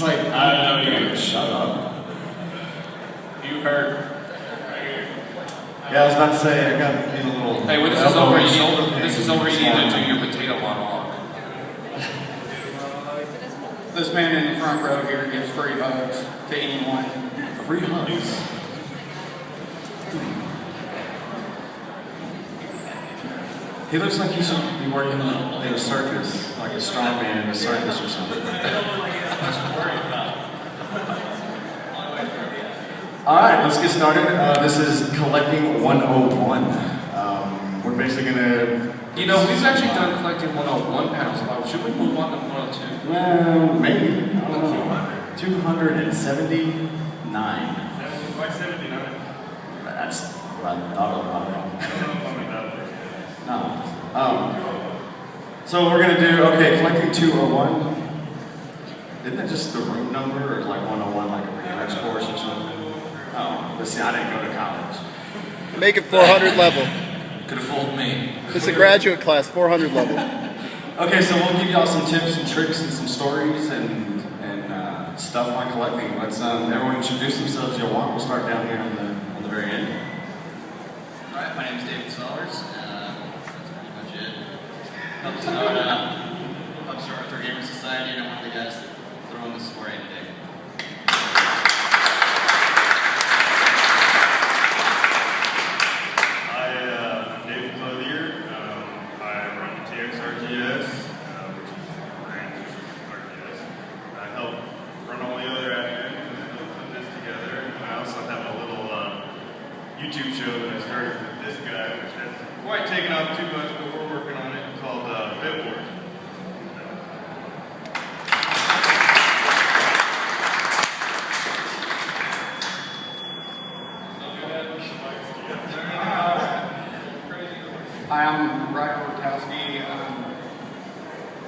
It's like, I don't know you. Shut up. You heard. Yeah, I was about to say, I got these little... Hey, when this is over, you need to do your potato monologue. This man in the front row here gives free hugs to anyone. Free hugs. He looks like he should be working in a circus, like a strongman in a circus or something. Alright, let's get started. This is Collecting 101. We're basically gonna... You know, we've actually done Collecting 101 panels a lot. Should we move on to 102? Well, maybe. I don't know. 279. Why 79? That's what I thought about. No. So we're gonna do, okay, Collecting 201. Isn't that just the room number, or like 101, like a research course or something? Oh, but see, I didn't go to college. Make it 400 level. Could have fooled me. It's a graduate class, 400 level. Okay, so we'll give y'all some tips and tricks and some stories and stuff on collecting. Let's everyone introduce themselves if you want. We'll start down here on the very end. Alright, my name is David Sellers. That's pretty much it. Helped start Arthur Gamer Society, and I'm one of the guys that throwing this 4A today. I'm David Clothier. I run the TXRGS, which is a branch of RGS. I help run all the other admin and put this together. And I also have a little YouTube show that I started with this guy, which hasn't quite taken off too much, but we're working on it, called Bit Wars. Hi, I'm Ryan Ortowski.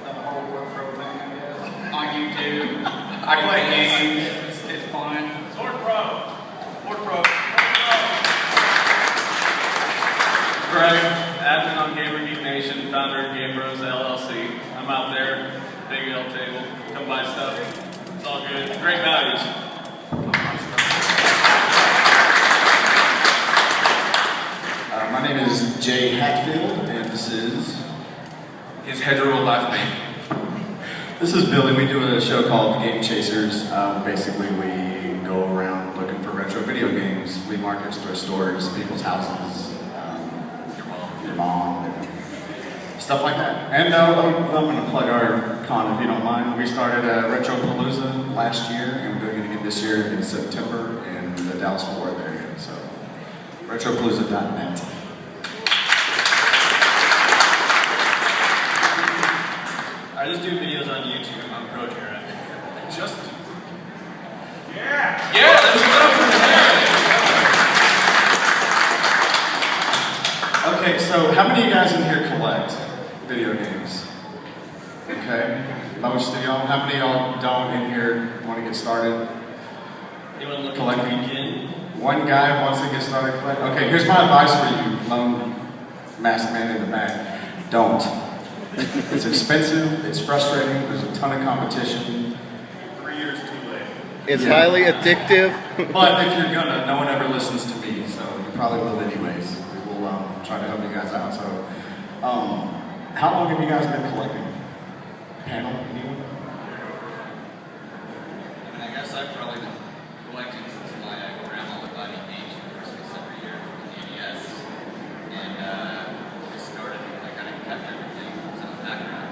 The whole work pro thing, I guess. On YouTube. I play games. It's fun. Sword Pro! Greg, admin on Gamer Geek Nation, founder of Game Bros LLC. I'm out there, big L table, come buy stuff. It's all good. Great values. My name is Jay Hatfield, and this is... His hetero life mate. This is Billy. We do a show called Game Chasers. Basically, we go around looking for retro video games, flea markets, thrift stores, people's houses, your mom, stuff like that. And I'm going to plug our con if you don't mind. We started Retro Palooza last year, and we're doing it again this year in September in the Dallas-Fort Worth area. So, retropalooza.net. I just do videos on YouTube. I'm Pro Jared. Just. Yeah! Yeah, let's go. Okay, so how many of you guys in here collect video games? Okay, most of y'all. How many of y'all don't in here want to get started Anyone looking collecting? to begin? One guy wants to get started collecting. Okay, here's my advice for you, lone masked man in the back. Don't. It's expensive, it's frustrating, there's a ton of competition. 3 years too late. It's highly addictive. But if you're gonna, no one ever listens to me, so you probably will anyways. We will try to help you guys out. So, how long have you guys been collecting? Panel, anyone? I mean, I guess I've probably been collecting since my grandma would buy me games for Christmas every year in the NES. And I started, I kind of kept everything in the background.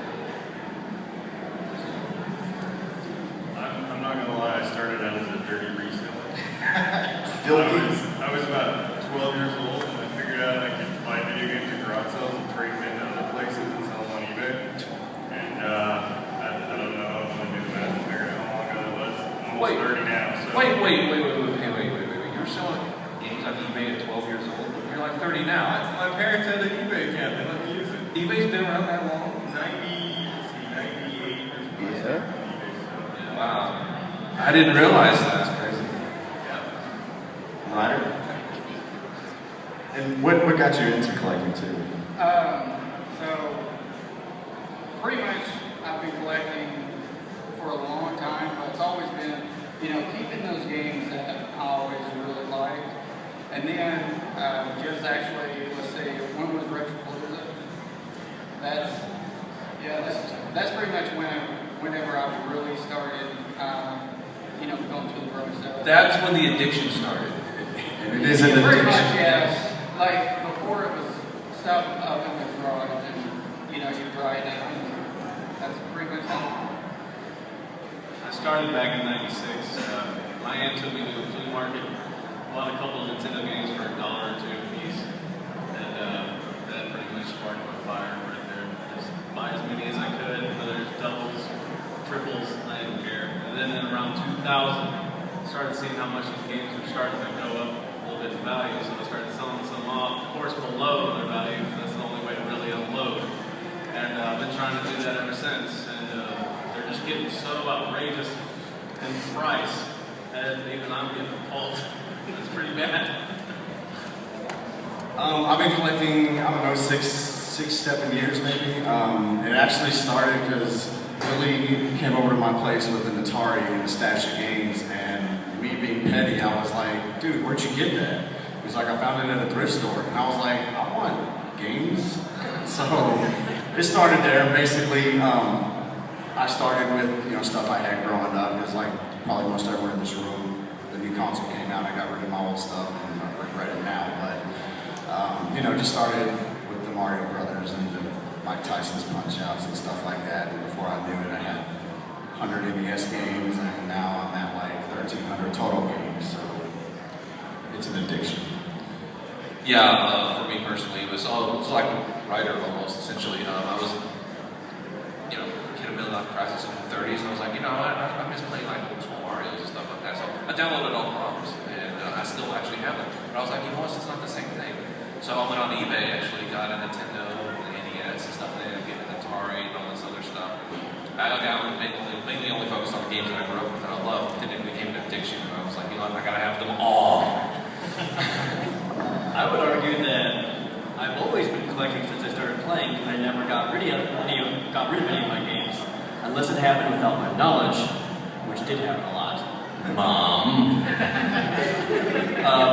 I'm not gonna lie, I started out as a dirty reseller. Filthy. I was about 12 years old and I figured out I could buy video games at garage sales and trade them into other places and sell them on eBay. And I don't know, I want to do the math and figure out how long ago that was. I'm almost 30 now. So. Wait. You're selling games on eBay at 12 years old? You're like 30 now. My parents had an eBay account, they let me use it. eBay's been around that long? 98 or something. Yeah. Wow. I didn't realize that. That's crazy. Right? And what got you into collecting too? So, pretty much, I've been collecting for a long time, but it's always been, you know, keeping those games that I always really liked. And then just actually, let's see, when was Retropalooza? That's pretty much whenever I really started, you know, going to the garage sales. That's when the addiction started. And it is an Pretty addiction. much, yes. Like before, it was stuff up in the garage, and you know, you try it out. And that's pretty much how. I started back in '96. My aunt took me to a flea market, bought a couple of Nintendo games for $1 or $2 a piece, and that pretty much sparked my fire right there. Just buy as many as I could, whether it's doubles, triples, I didn't care. And then in around 2000, started seeing how much these games were starting to go up a little bit in value, so I started selling some off, of course below their value, because that's the only way to really unload. And I've been trying to do that ever since, and they're just getting so outrageous in price that even I'm getting appalled. It's pretty bad. I've been collecting, I don't know, six, 7 years maybe. It actually started because Billy came over to my place with an Atari and a stash of games, and me being petty, I was like, dude, where'd you get that? He was like, I found it at a thrift store. And I was like, I want games. So it started there. Basically, I started with, you know, stuff I had growing up. It was like probably most everyone in this room. The new console came out, I got rid of my old stuff, and I regret it now. But, you know, just started with the Mario Brothers and the Mike Tyson's Punch-Outs and stuff like that. And before I knew it, I had 100 NES games, and now I'm at like 1,300 total games. So it's an addiction. Yeah, for me personally, it was like a writer almost, essentially. I was, you know, kid of middle-life crisis in the 30s, and I was like, you know, I miss playing like old school Marios and stuff like that. So I downloaded all the ROMs, and I still actually have them. But I was like, you know what, it's not the same thing. So I went on eBay, actually got a Nintendo, the NES and stuff, and then getting an Atari and all this other stuff. I mainly only focused on the games that I grew up with and I loved, and it became an addiction. And I was like, you know what, I gotta have them all. I would argue that I've always been collecting since I started playing, because I never got rid of any of my games, unless it happened without my knowledge, which did happen a lot. Mom.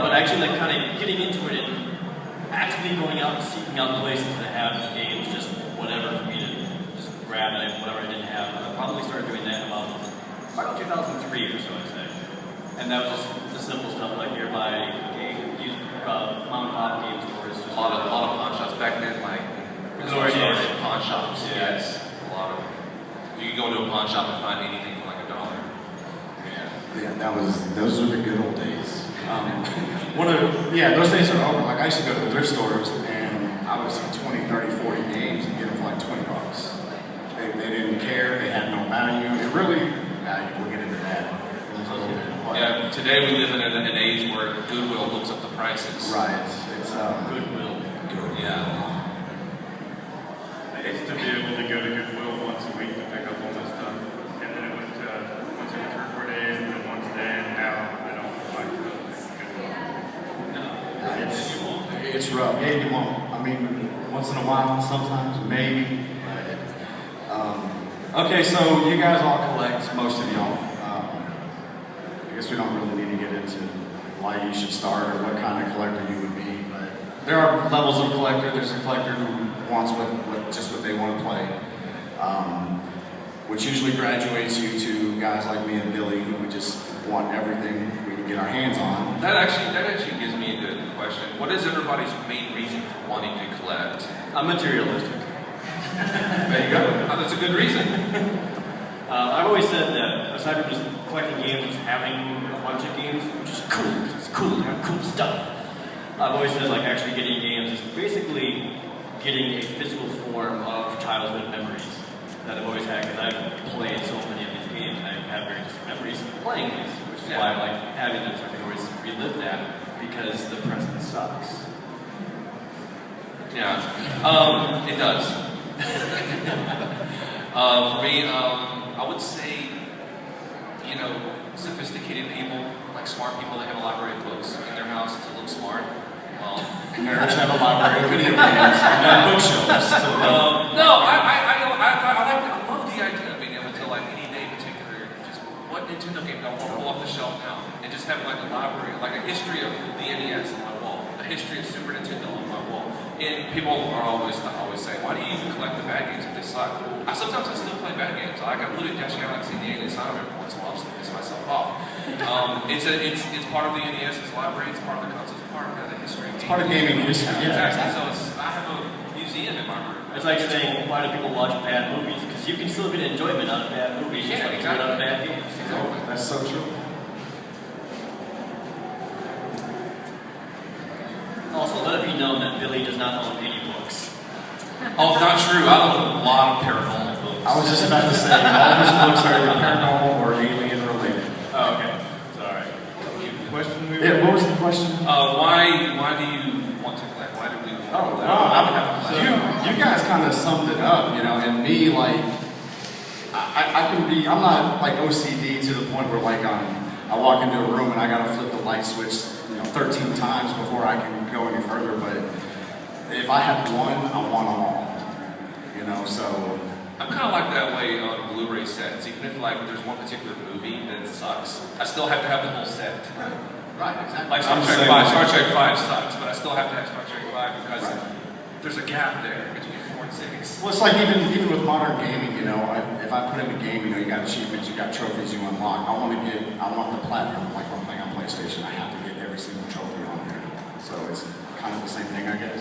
But actually, like, kind of getting into it and actively going out and seeking out places that have games, just whatever for me to just grab whatever I didn't have. I probably started doing that about 2003 or so, I'd say. And that was just the simple stuff like nearby mom and pop game stores. A lot of pawn shops back then, like pawn shops. Yeah. Yes, a lot of. You can go into a pawn shop and find anything for like $1. Yeah, those were the good old days. Those days are over. Like I used to go to the thrift stores and I would see 20, 30, 40 games and get them for like $20. They didn't care. They had no value. It really, we'll get into that in a little bit. Yeah, today we live in an age where Goodwill looks up the prices. Right. It's Goodwill. Yeah. I used to be able to go to Goodwill once a week to pick up all my stuff, and then it went to once every 3 or 4 days, and then once a day, and now I don't like Goodwill. It's rough. Yeah, you won't. I mean, once in a while, sometimes, maybe. Okay, so you guys all collect, most of y'all. I guess we don't really need to get into why you should start or what kind of collector you would be, but there are levels of collector. There's a collector who wants just what they want to play, which usually graduates you to guys like me and Billy who would just want everything we can get our hands on. That actually gives me a good question. What is everybody's main reason for wanting to collect? I'm materialistic. There you go. Oh, that's a good reason. I've always said that aside from just collecting games, just having a bunch of games, which is cool, it's cool to have cool stuff. I've always said like actually getting games is basically getting a physical form of childhood memories that I've always had, because I've played so many of these games and I've had very distinct memories of playing these, which is why I like having them so I can always relive that, because the present sucks. Yeah, it does. For me, I would say, you know, sophisticated people, like smart people that have a library of books in their house to look smart. Nerds have a library of video games and bookshelves. No, I love the idea of being able to, like, any day to take a what Nintendo game do I want to pull off the shelf now and just have like a library, like a history of the NES on my wall, a history of Super Nintendo on my wall. And people are always say, why do you even collect the bad games if they suck? Sometimes I still play bad games. Like I put in Dash Galaxy and the Alien Asylum every once in a while just to piss myself off. It's part of the NES's library, it's part of the console's part of the history. It's part of gaming history. Yeah, exactly. So I have a museum in my room. It's like saying, why do people watch bad movies? Because you can still get enjoyment out of bad movies, just like you get out of bad games. Exactly. That's so true. Also, let it be known that Billy does not own any books. Oh, not true. I own a lot of paranormal books. I was just about to say, all his books are either paranormal or alien related. Oh, okay. Sorry. Question we Yeah, what was the question? Why do you want to collect? Why do we? You guys kind of summed it up, you know, and me, like, I'm not like OCD to the point where like I walk into a room and I gotta flip the light switch, 13 times before I can go any further, but if I have one, I want them all, so. I'm kind of like that way on Blu-ray sets. Even if like there's one particular movie that sucks, I still have to have the whole set. Right, exactly. Like Star Trek 5. Star Trek 5 sucks, but I still have to have Star Trek 5 because there's a gap there between 4 and 6. Well, it's like even with modern gaming, if I put in a game, you got achievements, you got trophies you unlock. I want the platinum, like when I'm playing on PlayStation, I have to get every single trophy on there. So it's kind of the same thing, I guess.